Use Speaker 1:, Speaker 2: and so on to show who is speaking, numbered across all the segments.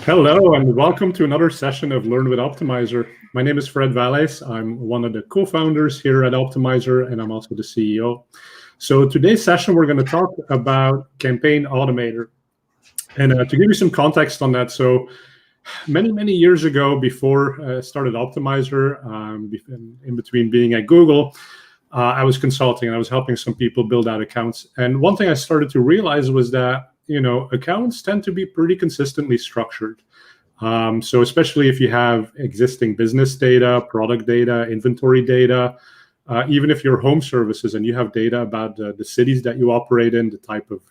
Speaker 1: Hello and welcome to another session of Learn with Optmyzr. My name is Fred Vallaeys. I'm one of the co-founders here at Optmyzr, and I'm also the CEO. So today's session, we're going to talk about Campaign Automator. And to give you some context on that, so many years ago, before I started Optmyzr, in between being at Google, I was consulting and I was helping some people build out accounts. And one thing I started to realize was that accounts tend to be pretty consistently structured. So especially if you have existing business data, product data, inventory data, even if you're home services and you have data about the cities that you operate in, the type of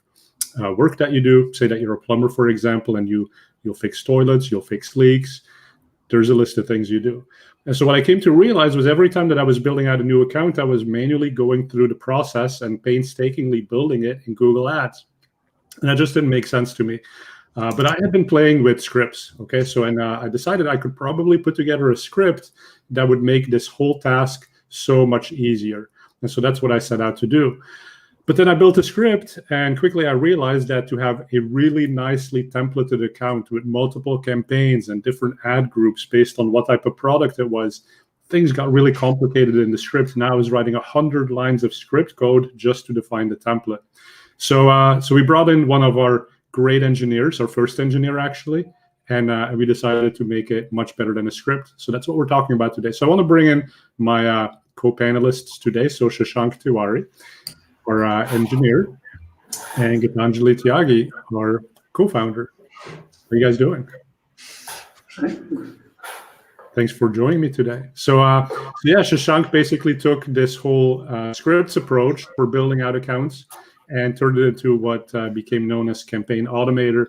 Speaker 1: work that you do, say that you're a plumber, for example, and you'll fix toilets, you'll fix leaks, there's a list of things you do. And so what I came to realize was every time that I was building out a new account, I was manually going through the process and painstakingly building it in Google Ads. And that just didn't make sense to me. But I had been playing with scripts, okay? So I decided I could probably put together a script that would make this whole task so much easier. And so that's what I set out to do. But then I built a script, and quickly I realized that to have a really nicely templated account with multiple campaigns and different ad groups based on what type of product it was, things got really complicated in the script. Now I was writing 100 lines of script code just to define the template. So we brought in one of our great engineers, our first engineer actually, and we decided to make it much better than a script. So that's what we're talking about today. So I want to bring in my co-panelists today. So Shashank Tiwari, our engineer, and Geetanjali Tyagi, our co-founder. How are you guys doing? Thanks for joining me today. So yeah, Shashank basically took this whole scripts approach for building out accounts and turned it into what became known as Campaign Automator.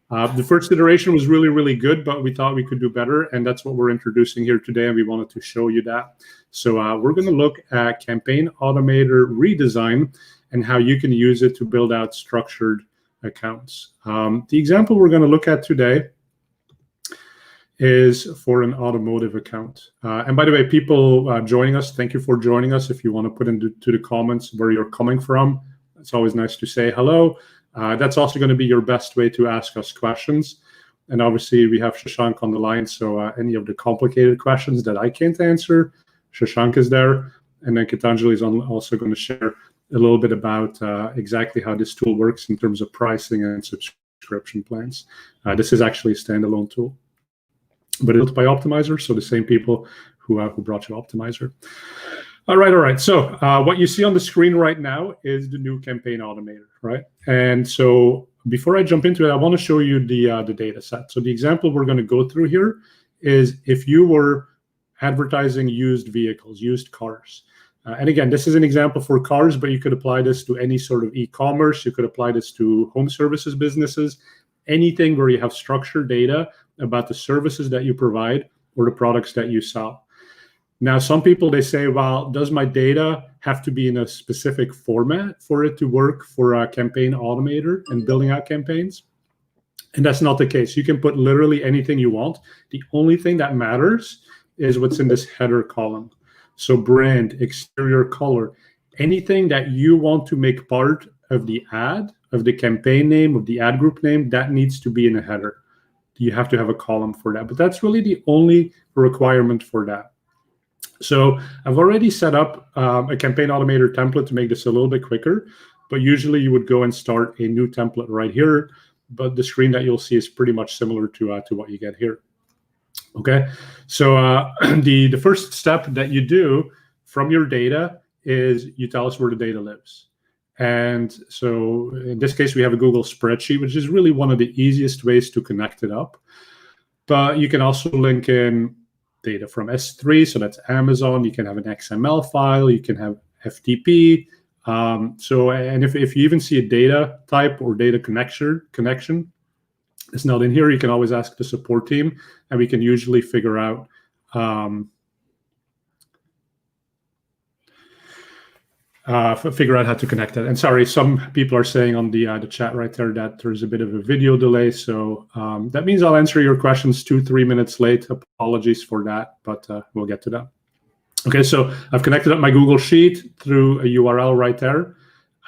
Speaker 1: The first iteration was really good, but we thought we could do better, and that's what we're introducing here today, and we wanted to show you that. So we're going to look at Campaign Automator redesign and how you can use it to build out structured accounts. The example we're going to look at today is for an automotive account. And by the way, people joining us, thank you for joining us. If you want to put into the comments where you're coming from, it's always nice to say hello. That's also going to be your best way to ask us questions. And obviously, we have Shashank on the line, so any of the complicated questions that I can't answer, Shashank is there. And then Geetanjali is also going to share a little bit about exactly how this tool works in terms of pricing and subscription plans. This is actually a standalone tool, but built by Optmyzr, so the same people who brought you Optmyzr. All right. So what you see on the screen right now is the new Campaign Automator, right? And so before I jump into it, I want to show you the data set. So the example we're going to go through here is if you were advertising used vehicles, used cars. And again, this is an example for cars, but you could apply this to any sort of e-commerce. You could apply this to home services businesses, anything where you have structured data about the services that you provide or the products that you sell. Now, some people, they say, well, does my data have to be in a specific format for it to work for a Campaign Automator and building out campaigns? And that's not the case. You can put literally anything you want. The only thing that matters is what's in this header column. So brand, exterior color, anything that you want to make part of the ad, of the campaign name, of the ad group name, that needs to be in a header. You have to have a column for that. But that's really the only requirement for that. So I've already set up a Campaign Automator template to make this a little bit quicker, but usually you would go and start a new template right here, but the screen that you'll see is pretty much similar to what you get here. Okay, so the first step that you do from your data is you tell us where the data lives. And so in this case, we have a Google spreadsheet, which is really one of the easiest ways to connect it up. But you can also link in data from S3, so that's Amazon. You can have an XML file. You can have FTP. And if you even see a data type or data connection, it's not in here, you can always ask the support team, and we can usually figure out how to connect it. And sorry, some people are saying on the chat right there that there's a bit of a video delay. So that means I'll answer your questions 2-3 minutes late. Apologies for that, but we'll get to that. Okay, so I've connected up my Google Sheet through a URL right there.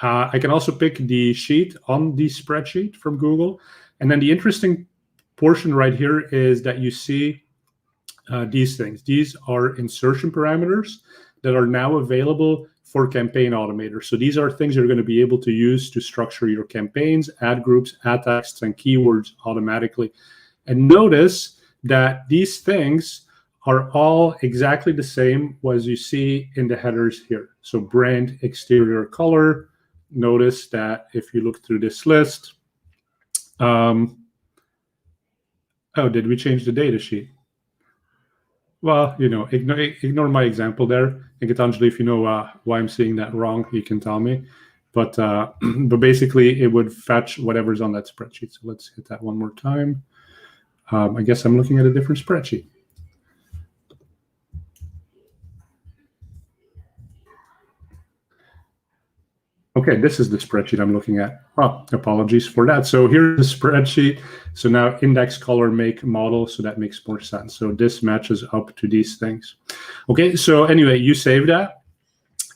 Speaker 1: I can also pick the sheet on the spreadsheet from Google. And then the interesting portion right here is that you see these things. These are insertion parameters that are now available for Campaign Automator. So these are things you're going to be able to use to structure your campaigns, add groups, add texts, and keywords automatically. And notice that these things are all exactly the same as you see in the headers here. So brand, exterior color. Notice that if you look through this list, oh, did we change the data sheet? Well, ignore my example there. And Geetanjali, if you know why I'm seeing that wrong, you can tell me. But basically, it would fetch whatever's on that spreadsheet. So let's hit that one more time. I guess I'm looking at a different spreadsheet. Okay, this is the spreadsheet I'm looking at. Oh, apologies for that. So here's the spreadsheet. So now index, color, make, model. So that makes more sense. So this matches up to these things. Okay, so anyway, you save that.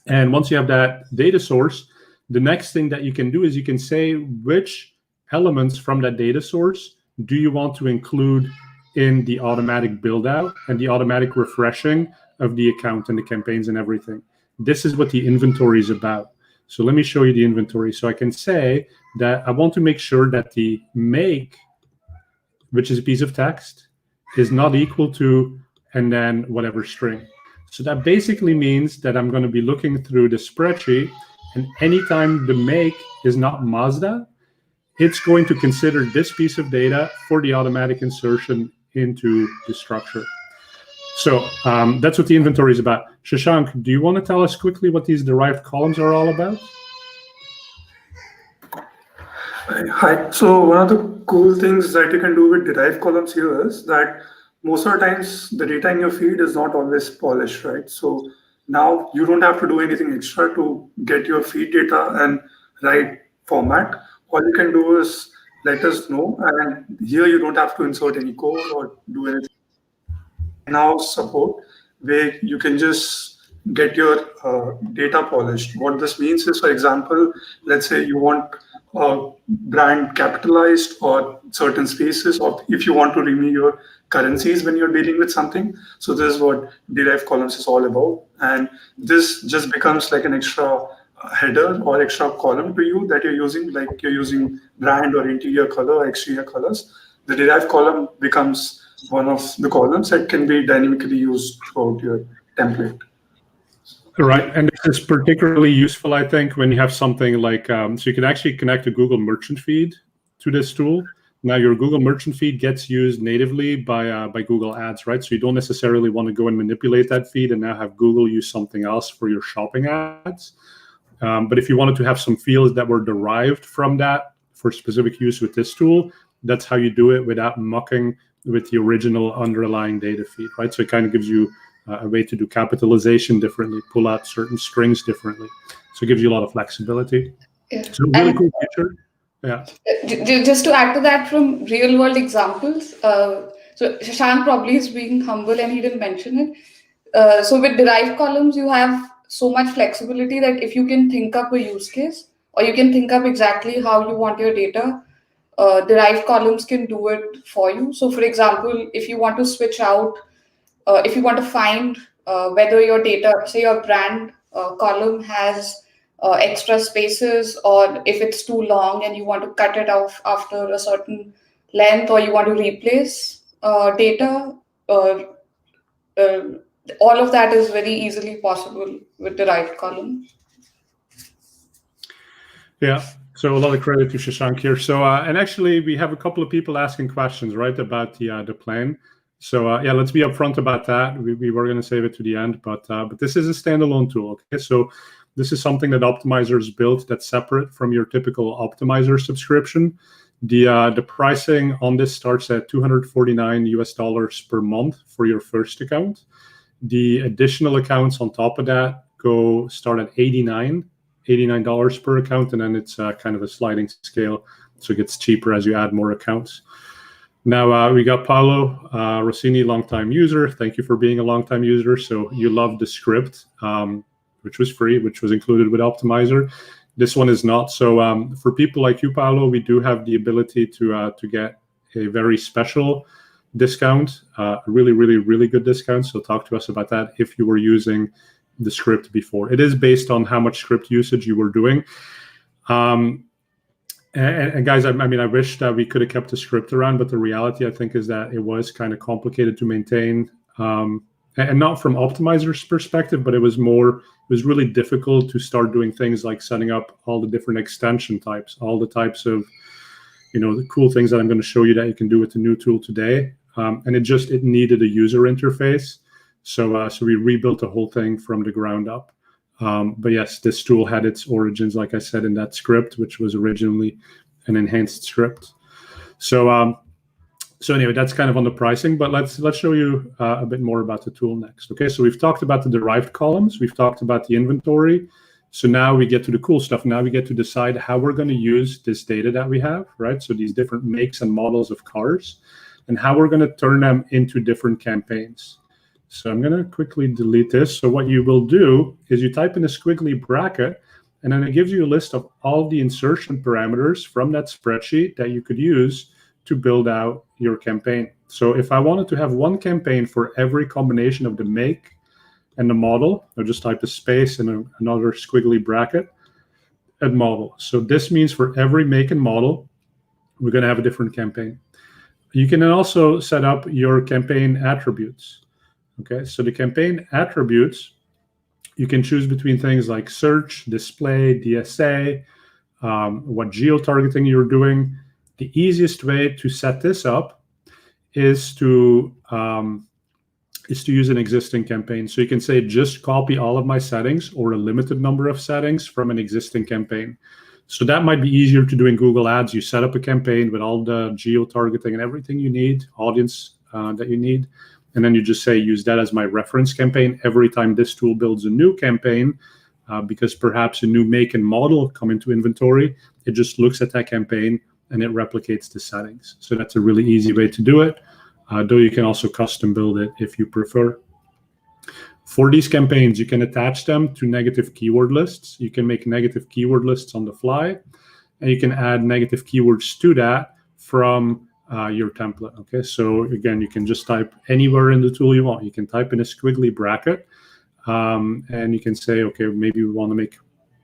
Speaker 1: And once you have that data source, the next thing that you can do is you can say which elements from that data source do you want to include in the automatic build out and the automatic refreshing of the account and the campaigns and everything. This is what the inventory is about. So let me show you the inventory. So I can say that I want to make sure that the make, which is a piece of text, is not equal to, and then whatever string. So that basically means that I'm going to be looking through the spreadsheet, and anytime the make is not Mazda, it's going to consider this piece of data for the automatic insertion into the structure. So that's what the inventory is about. Shashank, do you want to tell us quickly what these derived columns are all about?
Speaker 2: Hi. So one of the cool things that you can do with derived columns here is that most of the times the data in your feed is not always polished, right? So now you don't have to do anything extra to get your feed data and right format. All you can do is let us know, and here you don't have to insert any code or do anything. Now support where you can just get your data polished. What this means is, for example, let's say you want brand capitalized or certain spaces, or if you want to remove your currencies when you're dealing with something. So this is what derived columns is all about. And this just becomes like an extra header or extra column to you that you're using, like you're using brand or interior color or exterior colors. The derived column becomes one of the columns that can be dynamically used throughout your template.
Speaker 1: Right, and this is particularly useful, I think, when you have something like, so you can actually connect a Google Merchant Feed to this tool. Now your Google Merchant Feed gets used natively by Google Ads, right? So you don't necessarily want to go and manipulate that feed and now have Google use something else for your shopping ads. But if you wanted to have some fields that were derived from that for specific use with this tool, that's how you do it without mucking with the original underlying data feed, right? So it kind of gives you a way to do capitalization differently, pull out certain strings differently. So it gives you a lot of flexibility.
Speaker 3: Yeah.
Speaker 1: So really cool feature. Yeah.
Speaker 3: Just to add to that from real world examples, so Shashank probably is being humble and he didn't mention it. So with derived columns, you have so much flexibility that if you can think up a use case or you can think up exactly how you want your data, derived columns can do it for you. So for example, if you want to switch out, if you want to find whether your data, say your brand column has extra spaces, or if it's too long and you want to cut it off after a certain length, or you want to replace data, all of that is very easily possible with derived column.
Speaker 1: Yeah. So a lot of credit to Shashank here. So and actually we have a couple of people asking questions, right, about the plan. So yeah, let's be upfront about that. We were going to save it to the end, but this is a standalone tool. Okay, so this is something that Optmyzr has built that's separate from your typical Optmyzr subscription. The pricing on this starts at $249 per month for your first account. The additional accounts on top of that start at $89 per account, and then it's kind of a sliding scale, so it gets cheaper as you add more accounts. Now we got Paolo Rossini, longtime user. Thank you for being a longtime user. So you love the script, which was free, which was included with Optmyzr. This one is not. So for people like you, Paolo, we do have the ability to get a very special discount, a really, really, really good discount. So talk to us about that if you were using the script before. It is based on how much script usage you were doing. And guys, I mean, I wish that we could have kept the script around, but the reality, I think, is that it was kind of complicated to maintain. And not from Optmyzr's perspective, but it was really difficult to start doing things like setting up all the different extension types, all the types of, the cool things that I'm going to show you that you can do with the new tool today. And it needed a user interface. So we rebuilt the whole thing from the ground up. But yes, this tool had its origins, like I said, in that script, which was originally an enhanced script. So anyway, that's kind of on the pricing, but let's show you a bit more about the tool next. Okay, so we've talked about the derived columns. We've talked about the inventory. So now we get to the cool stuff. Now we get to decide how we're going to use this data that we have, right? So these different makes and models of cars, and how we're going to turn them into different campaigns. So I'm going to quickly delete this. So what you will do is you type in a squiggly bracket, and then it gives you a list of all the insertion parameters from that spreadsheet that you could use to build out your campaign. So if I wanted to have one campaign for every combination of the make and the model, I'll just type a space and another squiggly bracket and model. So this means for every make and model, we're going to have a different campaign. You can then also set up your campaign attributes. Okay, so the campaign attributes, you can choose between things like search, display, DSA, what geo-targeting you're doing. The easiest way to set this up is to use an existing campaign. So you can say, just copy all of my settings or a limited number of settings from an existing campaign. So that might be easier to do in Google Ads. You set up a campaign with all the geo-targeting and everything you need, audience that you need. And then you just say, use that as my reference campaign every time this tool builds a new campaign, because perhaps a new make and model come into inventory. It just looks at that campaign and it replicates the settings. So that's a really easy way to do it, though you can also custom build it if you prefer. For these campaigns, you can attach them to negative keyword lists. You can make negative keyword lists on the fly, and you can add negative keywords to that from your template. Okay, so again, you can just type anywhere in the tool you want. You can type in a squiggly bracket, and you can say, okay, maybe we want to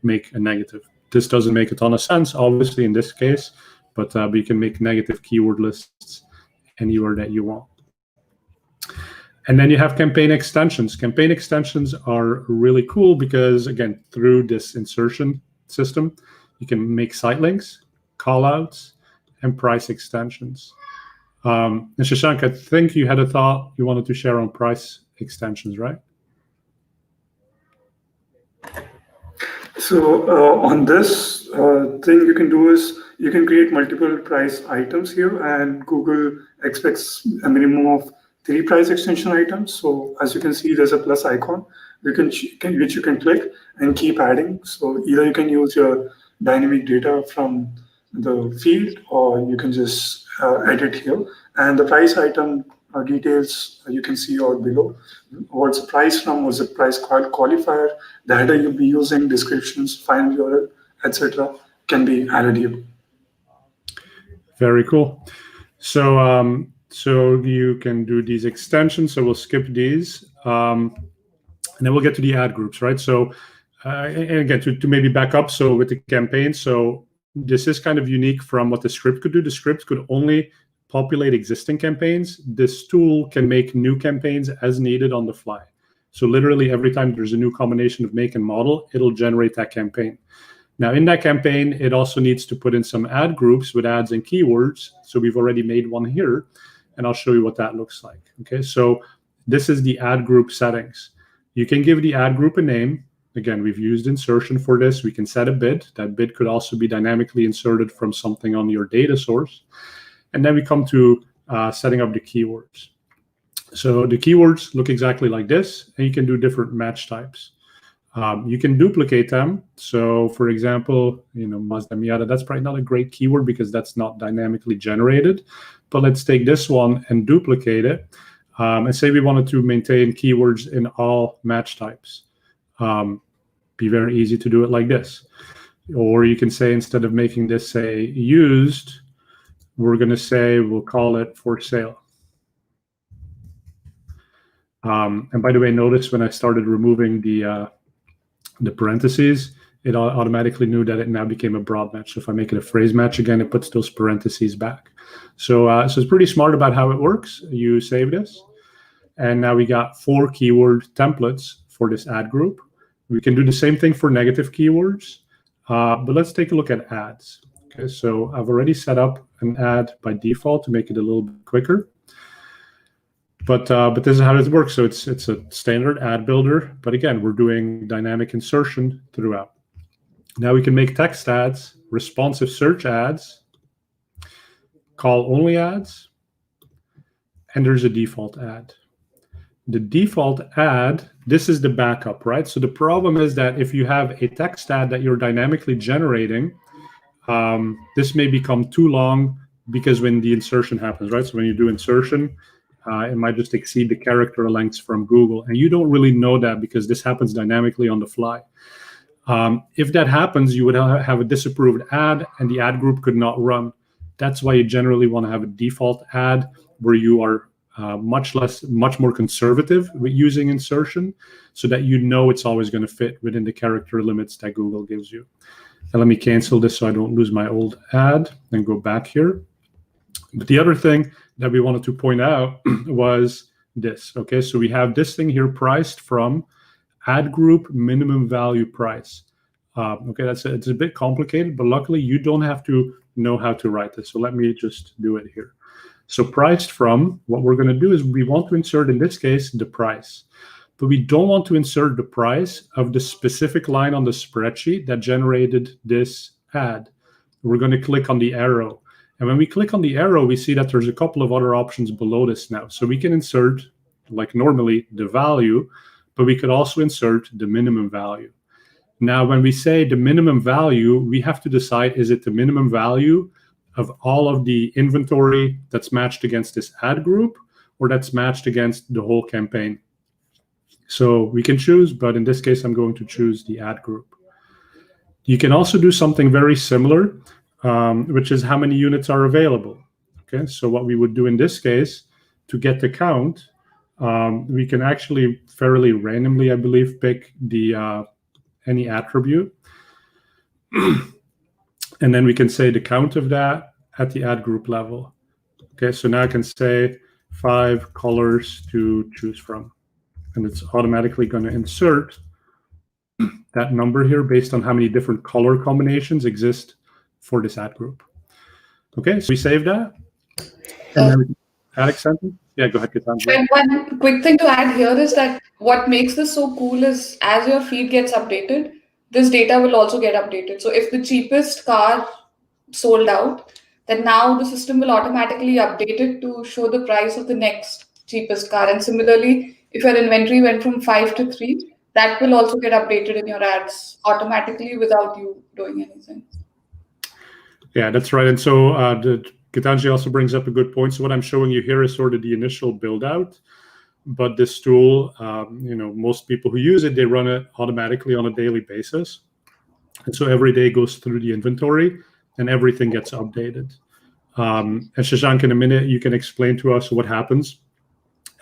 Speaker 1: make a negative. This doesn't make a ton of sense, obviously, in this case, but you can make negative keyword lists anywhere that you want. And then you have campaign extensions. Campaign extensions are really cool because, again, through this insertion system, you can make site links, callouts, and price extensions. And Shashank, I think you had a thought you wanted to share on price extensions, right?
Speaker 2: So on this thing you can do is you can create multiple price items here, and Google expects a minimum of 3 price extension items. So as you can see, there's a plus icon which you can click and keep adding. So either you can use your dynamic data from the field, or you can just edit here. And the price item details you can see out below. What's the price from, what's the price qualifier, the header you'll be using, descriptions, final URL, etc. can be added here.
Speaker 1: Very cool. So so you can do these extensions. So we'll skip these, and then we'll get to the ad groups, right? So and again, to maybe back up. So with the campaign, so this is kind of unique from what the script could do. The script could only populate existing campaigns. This tool can make new campaigns as needed on the fly. So literally every time there's a new combination of make and model, it'll generate that campaign. Now in that campaign, it also needs to put in some ad groups with ads and keywords. So we've already made one here, and I'll show you what that looks like. Okay, so this is the ad group settings. You can give the ad group a name. Again, we've used insertion for this. We can set a bid. That bid could also be dynamically inserted from something on your data source. And then we come to setting up the keywords. So the keywords look exactly like this, and you can do different match types. You can duplicate them. So for example, Mazda Miata, that's probably not a great keyword because that's not dynamically generated. But let's take this one and duplicate it. And say we wanted to maintain keywords in all match types. Be very easy to do it like this. Or you can say, instead of making this say used, we're going to say, we'll call it for sale. And by the way, notice when I started removing the parentheses, it automatically knew that it now became a broad match. So if I make it a phrase match again, it puts those parentheses back. So it's pretty smart about how it works. You save this. And now we got 4 keyword templates for this ad group. We can do the same thing for negative keywords, but let's take a look at ads. Okay, so I've already set up an ad by default to make it a little bit quicker. But this is how it works. So it's a standard ad builder, but again, we're doing dynamic insertion throughout. Now we can make text ads, responsive search ads, call only ads, and there's a default ad. The default ad, this is the backup, right? So the problem is that if you have a text ad that you're dynamically generating, this may become too long because when the insertion happens, right? So when you do insertion, it might just exceed the character lengths from Google. And you don't really know that because this happens dynamically on the fly. If that happens, you would have a disapproved ad and the ad group could not run. That's why you generally want to have a default ad where you are much more conservative with using insertion so that you know it's always going to fit within the character limits that Google gives you. And let me cancel this so I don't lose my old ad and go back here. But the other thing that we wanted to point out was this. Okay, so we have this thing here priced from ad group minimum value price. Okay, it's a bit complicated, but luckily you don't have to know how to write this. So let me just do it here. So priced from, what we're going to do is we want to insert, in this case, the price. But we don't want to insert the price of the specific line on the spreadsheet that generated this ad. We're going to click on the arrow. And when we click on the arrow, we see that there's a couple of other options below this now. So we can insert, like normally, the value, but we could also insert the minimum value. Now, when we say the minimum value, we have to decide, is it the minimum value of all of the inventory that's matched against this ad group, or that's matched against the whole campaign? So we can choose, but in this case, I'm going to choose the ad group. You can also do something very similar, which is how many units are available. Okay, so what we would do in this case, to get the count, we can actually fairly randomly, I believe, pick the any attribute. And then we can say the count of that at the ad group level. Okay, so now I can say 5 colors to choose from. And it's automatically going to insert that number here based on how many different color combinations exist for this ad group. Okay, so we save that. And then we can add extension. Yeah, go ahead, Geetanjali.
Speaker 3: And one quick thing to add here is that what makes this so cool is as your feed gets updated, this data will also get updated. So if the cheapest car sold out, then now the system will automatically update it to show the price of the next cheapest car. And similarly, if your inventory went from 5 to 3, that will also get updated in your ads automatically without you doing anything.
Speaker 1: Yeah, that's right. And so Geetanjali also brings up a good point. So what I'm showing you here is sort of the initial build out. But this tool, most people who use it, they run it automatically on a daily basis. And so every day goes through the inventory and everything gets updated. And Shashank, in a minute, you can explain to us what happens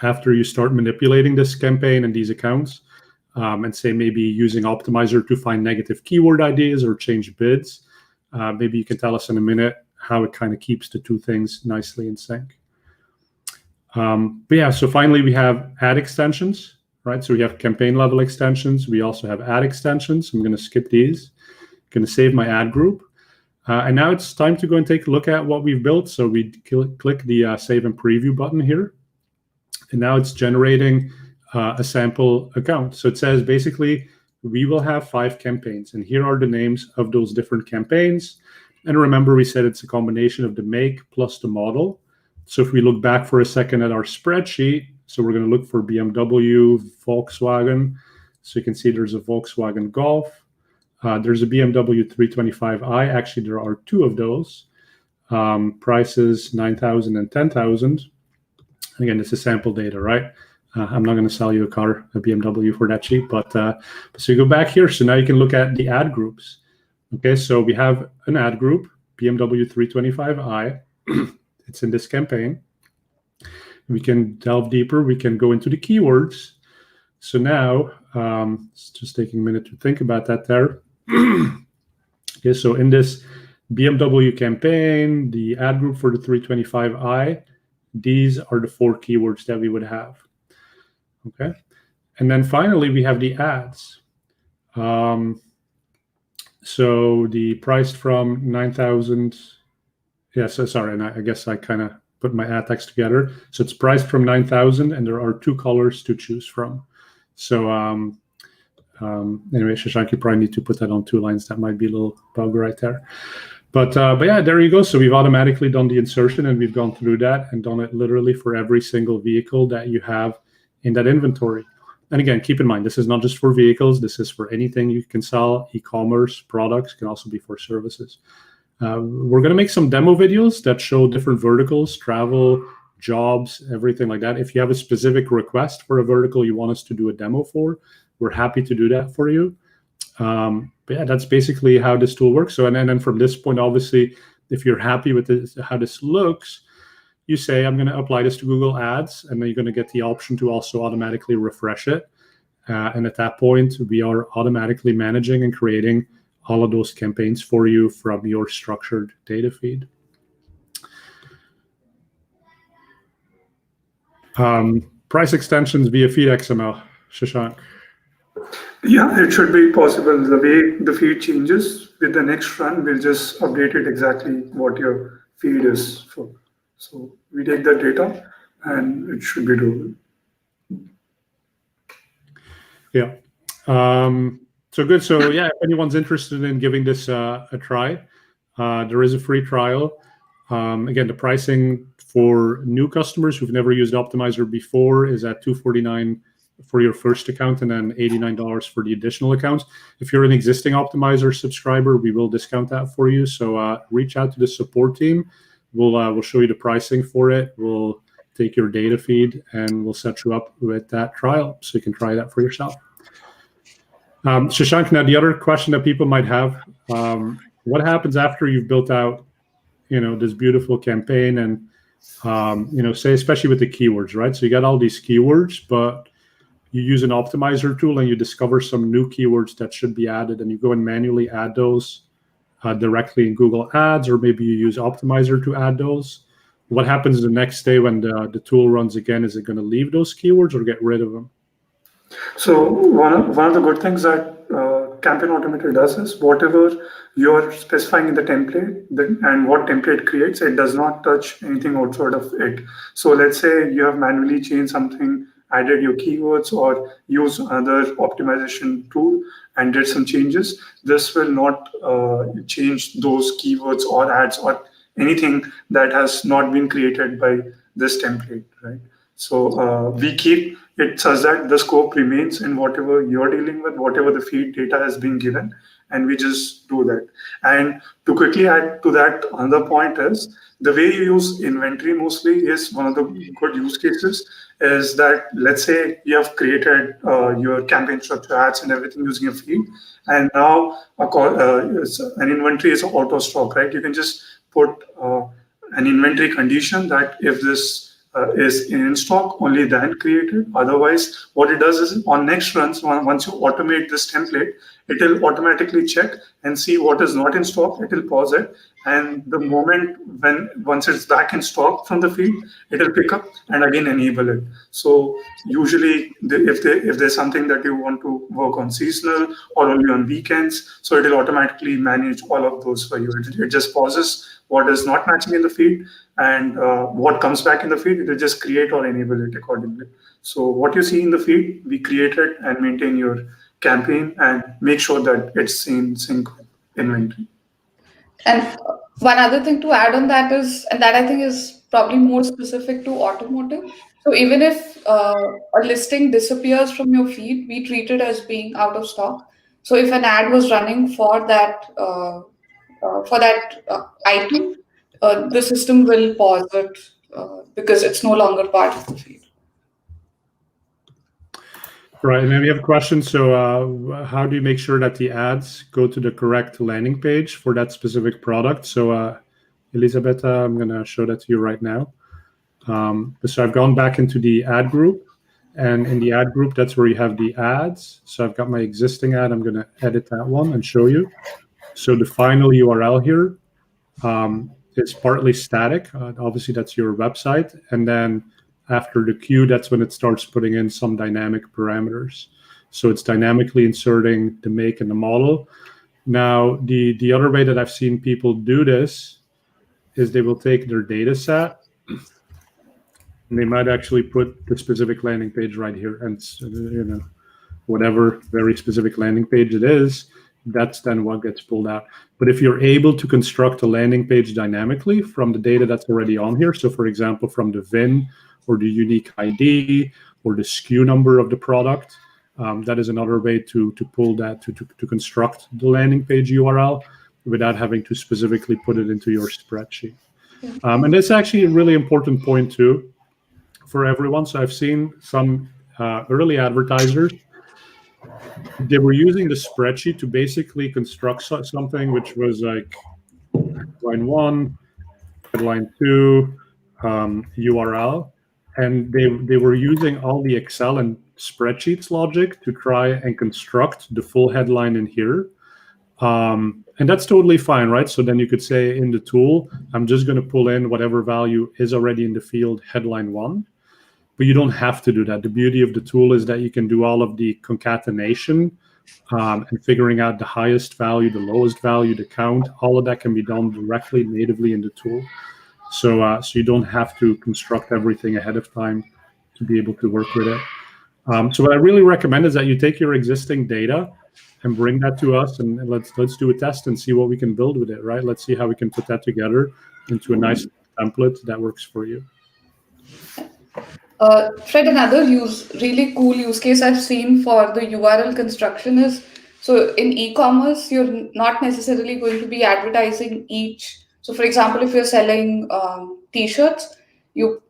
Speaker 1: after you start manipulating this campaign and these accounts, and say maybe using Optmyzr to find negative keyword ideas or change bids. Maybe you can tell us in a minute how it kind of keeps the two things nicely in sync. But yeah, so finally we have ad extensions, right? So we have campaign level extensions. We also have ad extensions. I'm going to skip these. I'm going to save my ad group. And now it's time to go and take a look at what we've built. So we click the save and preview button here. And now it's generating a sample account. So it says basically we will have 5 campaigns. And here are the names of those different campaigns. And remember, we said it's a combination of the make plus the model. So if we look back for a second at our spreadsheet, so we're going to look for BMW, Volkswagen. So you can see there's a Volkswagen Golf. There's a BMW 325i. Actually, there are 2 of those. Prices 9,000 and 10,000. Again, this is sample data, right? I'm not going to sell you a car, a BMW, for that cheap. But so you go back here. So now you can look at the ad groups. Okay, so we have an ad group, BMW 325i. It's in this campaign. We can delve deeper. We can go into the keywords. So now, it's just taking a minute to think about that there. Okay, so in this BMW campaign, the ad group for the 325i, these are the 4 keywords that we would have. Okay, and then finally we have the ads. So the price from 9,000. Yes, sorry, and I guess I kind of put my ad text together. So it's priced from 9,000, and there are 2 colors to choose from. So anyway, Shashank, you probably need to put that on 2 lines. That might be a little bug right there. But yeah, there you go. So we've automatically done the insertion, and we've gone through that and done it literally for every single vehicle that you have in that inventory. And again, keep in mind, this is not just for vehicles. This is for anything you can sell. E-commerce products can also be for services. We're going to make some demo videos that show different verticals, travel, jobs, everything like that. If you have a specific request for a vertical you want us to do a demo for, we're happy to do that for you. But yeah, that's basically how this tool works. So, and then from this point, obviously, if you're happy with this, how this looks, you say, I'm going to apply this to Google Ads, and then you're going to get the option to also automatically refresh it. And at that point, we are automatically managing and creating all of those campaigns for you from your structured data feed. Price extensions via feed XML, Shashank.
Speaker 2: Yeah, it should be possible. The way the feed changes with the next run, we'll just update it exactly what your feed is for. So we take that data and it should be doable. Yeah.
Speaker 1: So good. So yeah, if anyone's interested in giving this a try, there is a free trial. Again, the pricing for new customers who've never used Optmyzr before is at $249 for your first account, and then $89 for the additional accounts. If you're an existing Optmyzr subscriber, we will discount that for you. So reach out to the support team. We'll show you the pricing for it. We'll take your data feed and we'll set you up with that trial so you can try that for yourself. Shashank, now the other question that people might have, what happens after you've built out, this beautiful campaign and, say, especially with the keywords, right? So you got all these keywords, but you use an Optmyzr tool and you discover some new keywords that should be added, and you go and manually add those directly in Google Ads, or maybe you use Optmyzr to add those. What happens the next day when the tool runs again? Is it going to leave those keywords or get rid of them?
Speaker 2: So one of the good things that Campaign Automator does is whatever you're specifying in the template and what template creates, it does not touch anything outside of it. So let's say you have manually changed something, added your keywords, or use another optimization tool and did some changes. This will not change those keywords or ads or anything that has not been created by this template, right? So we keep it such that the scope remains in whatever you're dealing with, whatever the feed data has been given, and we just do that. And to quickly add to that, another point is the way you use inventory mostly is one of the good use cases is that, let's say you have created your campaign structure, ads and everything using a feed, and now an inventory is auto stock, right? You can just put an inventory condition that if this is in stock, only then created. Otherwise, what it does is on next runs, once you automate this template, it will automatically check and see what is not in stock. It will pause it, and the moment once it's back in stock from the feed, it will pick up and again enable it. So usually, if there's something that you want to work on seasonal or only on weekends, so it will automatically manage all of those for you. It just pauses what is not matching in the feed, and what comes back in the feed, it will just create or enable it accordingly. So what you see in the feed, we create it and maintain your campaign and make sure that it's in sync with inventory.
Speaker 3: And one other thing to add on that is, and that I think is probably more specific to automotive. So even if a listing disappears from your feed, we treat it as being out of stock. So if an ad was running for that item, the system will pause it because it's no longer part of the feed.
Speaker 1: Right, and then we have a question. So how do you make sure that the ads go to the correct landing page for that specific product? So Elisabetta, I'm going to show that to you right now. So I've gone back into the ad group, and in the ad group, that's where you have the ads. So I've got my existing ad. I'm going to edit that one and show you. So the final URL here is partly static. Obviously, that's your website. And then after the queue, that's when it starts putting in some dynamic parameters. So it's dynamically inserting the make and the model. Now, the other way that I've seen people do this is they will take their data set, and they might actually put the specific landing page right here. And, you know, whatever very specific landing page it is, that's then what gets pulled out. But if you're able to construct a landing page dynamically from the data that's already on here, so for example, from the VIN or the unique ID or the SKU number of the product, that is another way to pull that, to construct the landing page URL without having to specifically put it into your spreadsheet. And that's actually a really important point too for everyone. So I've seen some early advertisers, they were using the spreadsheet to basically construct something which was like headline 1, headline 2, URL, and they were using all the Excel and spreadsheets logic to try and construct the full headline in here. And that's totally fine, right? So then you could say in the tool, I'm just going to pull in whatever value is already in the field headline 1. But you don't have to do that. The beauty of the tool is that you can do all of the concatenation and figuring out the highest value, the lowest value, the count. All of that can be done directly, natively in the tool. So you don't have to construct everything ahead of time to be able to work with it. So what I really recommend is that you take your existing data and bring that to us, and let's do a test and see what we can build with it, right? Let's see how we can put that together into a nice template that works for you.
Speaker 3: Fred, another really cool use case I've seen for the URL construction is, so in e-commerce, you're not necessarily going to be advertising each. So for example, if you're selling t-shirts, you're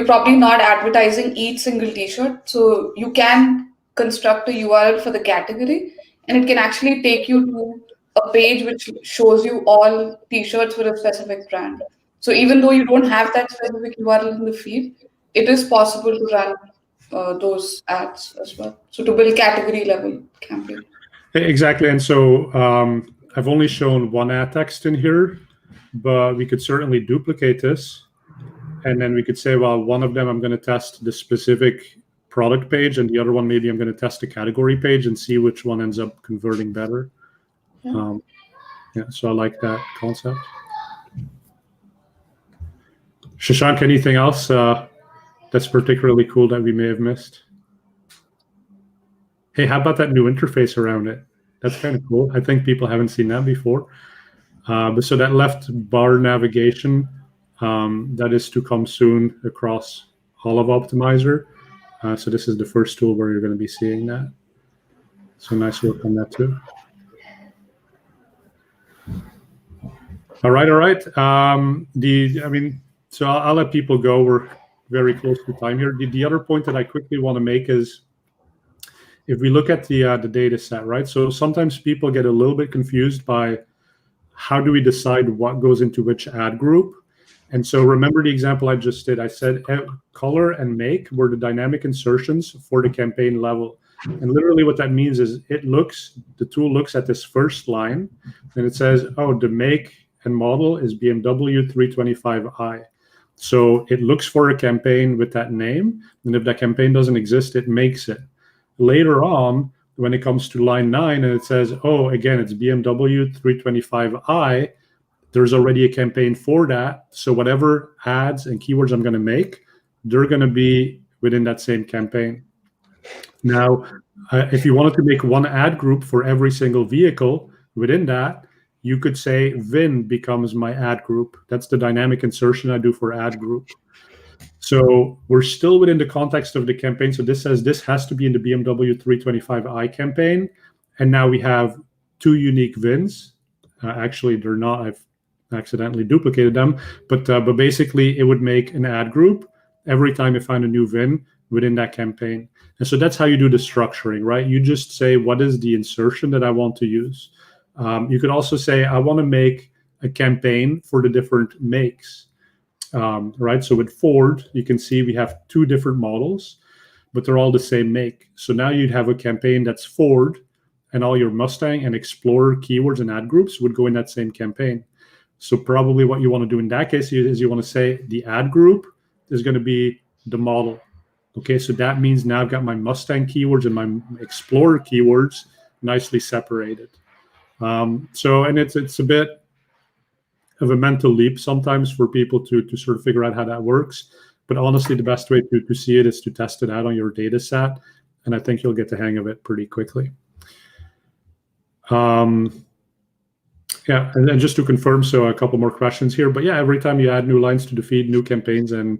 Speaker 3: probably not advertising each single t-shirt. So you can construct a URL for the category, and it can actually take you to a page which shows you all t-shirts for a specific brand. So even though you don't have that specific URL in the feed, it is possible to run those ads as well. So to build category level campaign.
Speaker 1: Exactly. And so I've only shown one ad text in here, but we could certainly duplicate this. And then we could say, well, one of them I'm going to test the specific product page, and the other one maybe I'm going to test the category page and see which one ends up converting better. Yeah, so I like that concept. Shashank, anything else that's particularly cool that we may have missed? Hey, how about that new interface around it? That's kind of cool. I think people haven't seen that before. But so that left bar navigation, that is to come soon across all of Optmyzr. So this is the first tool where you're going to be seeing that. So nice work on that too. All right. So I'll let people go. We're very close to time here. The other point that I quickly want to make is, if we look at the data set, right? So sometimes people get a little bit confused by how do we decide what goes into which ad group. And so remember the example I just did. I said color and make were the dynamic insertions for the campaign level. And literally what that means is the tool looks at this first line and it says, oh, the make and model is BMW 325i. So it looks for a campaign with that name. And if that campaign doesn't exist, it makes it. Later on, when it comes to line 9 and it says, oh, again, it's BMW 325i, there's already a campaign for that. So whatever ads and keywords I'm going to make, they're going to be within that same campaign. Now, if you wanted to make one ad group for every single vehicle within that, you could say VIN becomes my ad group. That's the dynamic insertion I do for ad group. So we're still within the context of the campaign. So this says this has to be in the BMW 325i campaign. And now we have 2 unique VINs. Actually, they're not. I've accidentally duplicated them. But basically, it would make an ad group every time you find a new VIN within that campaign. And so that's how you do the structuring, right? You just say, what is the insertion that I want to use? You could also say, I want to make a campaign for the different makes, right? So with Ford, you can see we have two different models, but they're all the same make. So now you'd have a campaign that's Ford, and all your Mustang and Explorer keywords and ad groups would go in that same campaign. So probably what you want to do in that case is you want to say the ad group is going to be the model. Okay, so that means now I've got my Mustang keywords and my Explorer keywords nicely separated. And it's a bit of a mental leap sometimes for people to sort of figure out how that works. But honestly, the best way to see it is to test it out on your data set. And I think you'll get the hang of it pretty quickly. Yeah, and just to confirm, so a couple more questions here. But yeah, every time you add new lines to the feed, new campaigns and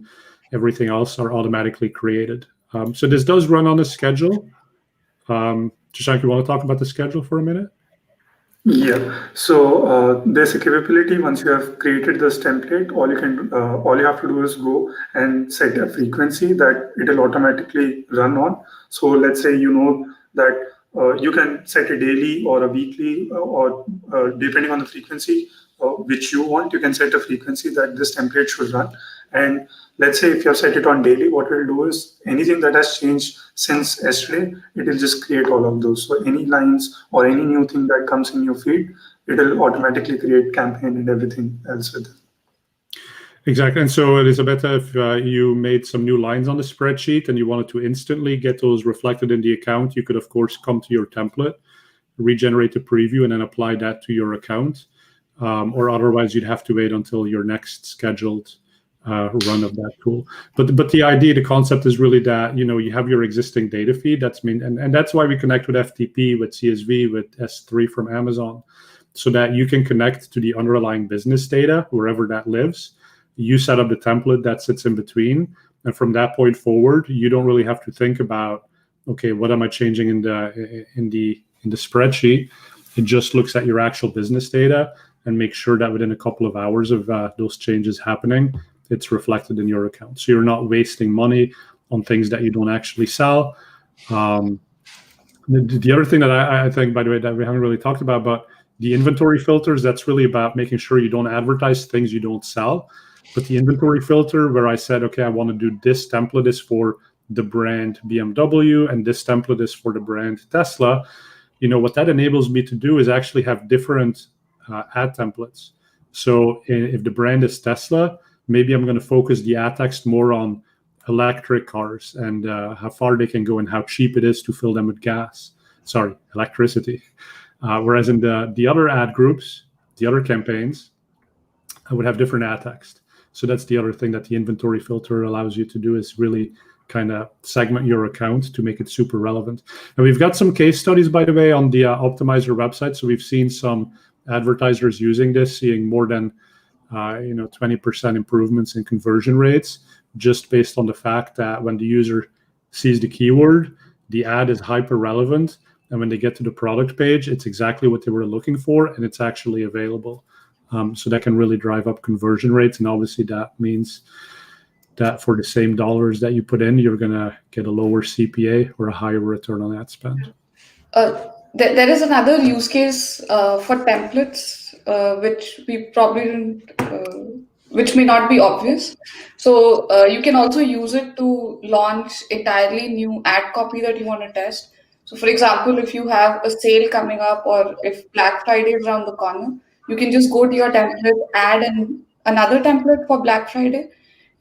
Speaker 1: everything else are automatically created. So this does run on a schedule. Shashank, you want to talk about the schedule for a minute?
Speaker 2: Yeah. So there's a capability. Once you have created this template, all you have to do is go and set a frequency that it'll automatically run on. So let's say you know that you can set a daily or a weekly, or depending on the frequency which you want, you can set a frequency that this template should run. And let's say if you have set it on daily, what we'll do is anything that has changed since yesterday, it will just create all of those. So any lines or any new thing that comes in your feed, it will automatically create campaign and everything else with it.
Speaker 1: Exactly. And so, Elisabetta, if you made some new lines on the spreadsheet and you wanted to instantly get those reflected in the account, you could, of course, come to your template, regenerate a preview, and then apply that to your account. Or otherwise, you'd have to wait until your next scheduled run of that tool. But the idea, the concept is really that, you have your existing data feed. And that's why we connect with FTP, with CSV, with S3 from Amazon, so that you can connect to the underlying business data wherever that lives. You set up the template that sits in between, and from that point forward, you don't really have to think about, okay, what am I changing in the spreadsheet? It just looks at your actual business data and makes sure that within a couple of hours of those changes happening, it's reflected in your account. So you're not wasting money on things that you don't actually sell. The other thing that I think, by the way, that we haven't really talked about, but the inventory filters, that's really about making sure you don't advertise things you don't sell. But the inventory filter, where I said, okay, I want to do this template is for the brand BMW and this template is for the brand Tesla, what that enables me to do is actually have different ad templates. So if the brand is Tesla, maybe I'm going to focus the ad text more on electric cars and how far they can go and how cheap it is to fill them with electricity. Whereas in the other ad groups, the other campaigns, I would have different ad text. So that's the other thing that the inventory filter allows you to do, is really kind of segment your account to make it super relevant. And we've got some case studies, by the way, on the Optmyzr website. So we've seen some advertisers using this, seeing more than 20% improvements in conversion rates, just based on the fact that when the user sees the keyword, the ad is hyper relevant, and when they get to the product page, it's exactly what they were looking for, and it's actually available. So that can really drive up conversion rates, and obviously that means that for the same dollars that you put in, you're going to get a lower CPA or a higher return on ad spend.
Speaker 3: There is another use case for templates, which we probably didn't, which may not be obvious. So you can also use it to launch entirely new ad copy that you want to test. So for example, if you have a sale coming up, or if Black Friday is around the corner, you can just go to your template, add another template for Black Friday,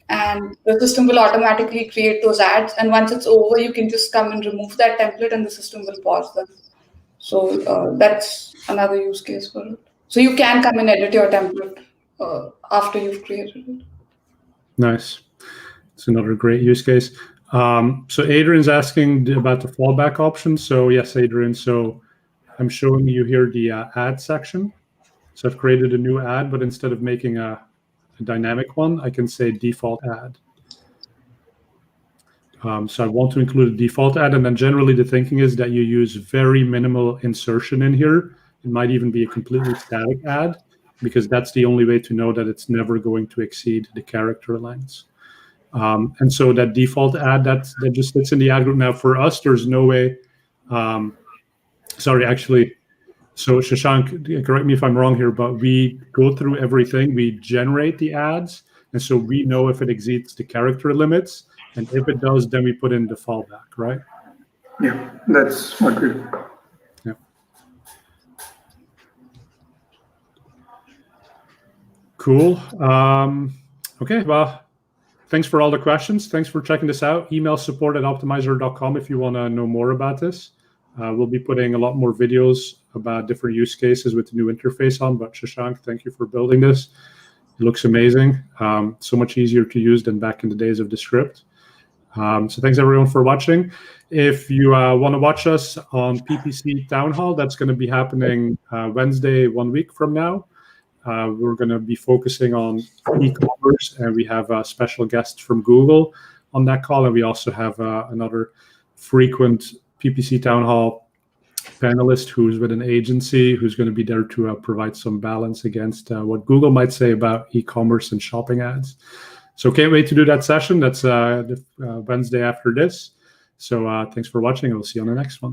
Speaker 3: and the system will automatically create those ads. And once it's over, you can just come and remove that template and the system will pause them. So that's another use case for it. So you can come and edit your template after you've created it.
Speaker 1: Nice. It's another great use case. So Adrian's asking about the fallback option. So yes, Adrian, so I'm showing you here the ad section. So I've created a new ad, but instead of making a dynamic one, I can say default ad. So I want to include a default ad, and then generally the thinking is that you use very minimal insertion in here. It might even be a completely static ad, because that's the only way to know that it's never going to exceed the character lengths. And so that default ad, that just sits in the ad group. Now for us, there's no way, So Shashank, correct me if I'm wrong here, but we go through everything. We generate the ads, and so we know if it exceeds the character limits, and if it does, then we put in the fallback, right?
Speaker 2: Yeah, that's what we do.
Speaker 1: Yeah. Cool. Okay, well, thanks for all the questions. Thanks for checking this out. Email support@optmyzr.com if you want to know more about this. We'll be putting a lot more videos about different use cases with the new interface on, but Shashank, thank you for building this. It looks amazing. So much easier to use than back in the days of the script. So thanks everyone for watching. If you want to watch us on PPC Town Hall, that's going to be happening Wednesday, 1 week from now. We're going to be focusing on e-commerce, and we have special guests from Google on that call, and we also have another frequent PPC Town Hall panelist who's with an agency who's going to be there to provide some balance against what Google might say about e-commerce and shopping ads. So can't wait to do that session. That's the Wednesday after this. So thanks for watching, and we'll see you on the next one.